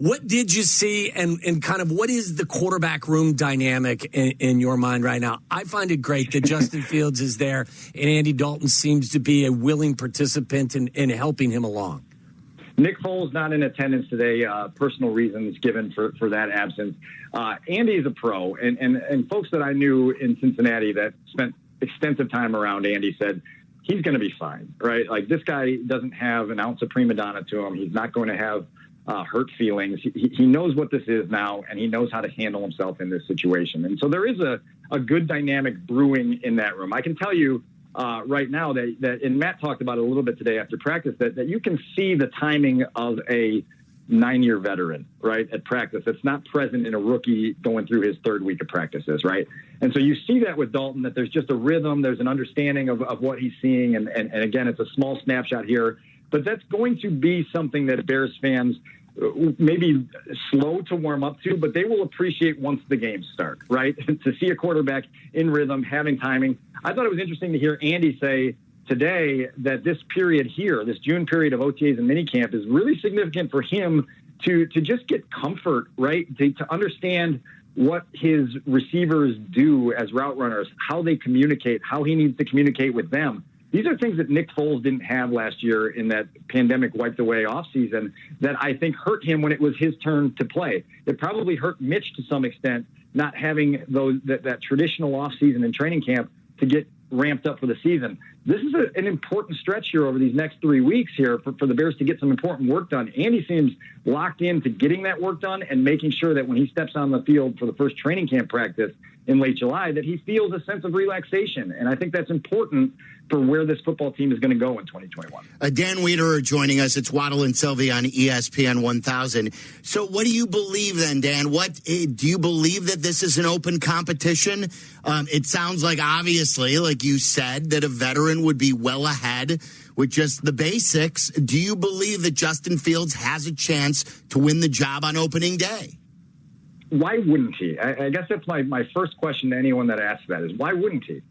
What did you see, and kind of what is the quarterback room dynamic in your mind right now? I find it great that Justin Fields is there, and Andy Dalton seems to be a willing participant in helping him along. Nick Foles not in attendance today, personal reasons given for that absence. Andy is a pro, and folks that I knew in Cincinnati that spent extensive time around Andy said, he's going to be fine, right? Like, this guy doesn't have an ounce of prima donna to him. He's not going to have hurt feelings. He knows what this is now, and he knows how to handle himself in this situation. And so there is a good dynamic brewing in that room. I can tell you right now that, and Matt talked about it a little bit today after practice, that you can see the timing of a 9-year veteran, right, at practice. It's not present in a rookie going through his third week of practices, right? And so you see that with Dalton, that there's just a rhythm, there's an understanding of what he's seeing, and again, it's a small snapshot here, but that's going to be something that Bears fans may be slow to warm up to, but they will appreciate once the games start, right? To see a quarterback in rhythm, having timing. I thought it was interesting to hear Andy say today that this period here, this June period of OTAs and minicamp, is really significant for him to just get comfort, right? To understand what his receivers do as route runners, how they communicate, how he needs to communicate with them. These are things that Nick Foles didn't have last year in that pandemic wiped away offseason that I think hurt him when it was his turn to play. It probably hurt Mitch to some extent, not having that traditional offseason and training camp to get ramped up for the season. This is an important stretch here over these next 3 weeks here for the Bears to get some important work done. Andy seems locked into getting that work done and making sure that when he steps on the field for the first training camp practice in late July, that he feels a sense of relaxation. And I think that's important for where this football team is going to go in 2021. Dan Wiederer joining us. It's Waddle and Silvy on ESPN 1000. So what do you believe then, Dan? Do you believe that this is an open competition? It sounds like, obviously, like you said, that a veteran would be well ahead with just the basics. Do you believe that Justin Fields has a chance to win the job on opening day? Why wouldn't he? I guess that's my first question to anyone that asks that is, why wouldn't he?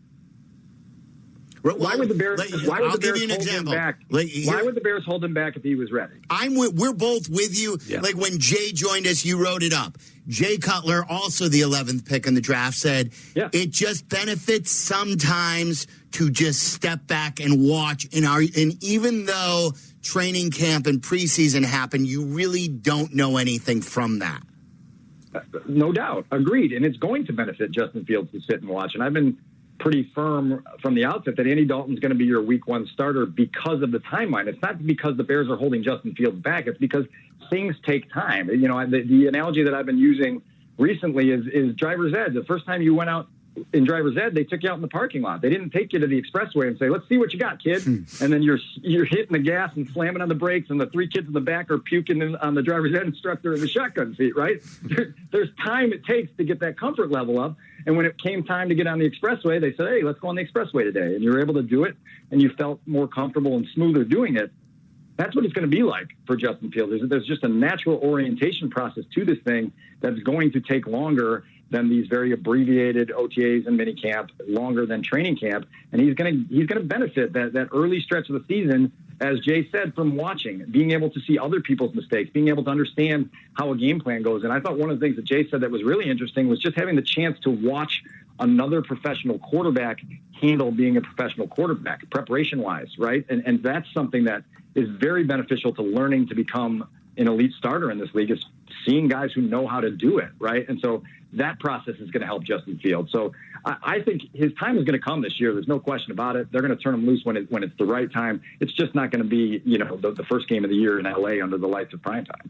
Why would the Bears? Why would the Bears hold him back? Why would the Bears hold him back if he was ready? We're both with you. Yeah. Like when Jay joined us, you wrote it up. Jay Cutler, also the 11th pick in the draft, said it just benefits sometimes to just step back and watch. And even though training camp and preseason happen, you really don't know anything from that. No doubt, agreed, and it's going to benefit Justin Fields to sit and watch. And I've been pretty firm from the outset that Andy Dalton's going to be your week one starter because of the timeline. It's not because the Bears are holding Justin Fields back. It's because things take time. You know, the analogy that I've been using recently is driver's ed. The first time you went out in driver's ed, they took you out in the parking lot. They didn't take you to the expressway and say, let's see what you got, kid. And then you're hitting the gas and slamming on the brakes, and the three kids in the back are puking on the driver's ed instructor in the shotgun seat, right? There's time it takes to get that comfort level up. And when it came time to get on the expressway, they said, hey, let's go on the expressway today. And you were able to do it, and you felt more comfortable and smoother doing it. That's what it's going to be like for Justin Fields. There's just a natural orientation process to this thing that's going to take longer than these very abbreviated OTAs and minicamp, longer than training camp. And he's going to benefit that early stretch of the season, as Jay said, from watching, being able to see other people's mistakes, being able to understand how a game plan goes. And I thought one of the things that Jay said that was really interesting was just having the chance to watch another professional quarterback handle being a professional quarterback, preparation-wise, right? And that's something that is very beneficial to learning to become an elite starter in this league, is seeing guys who know how to do it, right? And so that process is going to help Justin Fields. So I think his time is going to come this year. There's no question about it. They're going to turn him loose when it's the right time. It's just not going to be, the first game of the year in LA under the lights of primetime.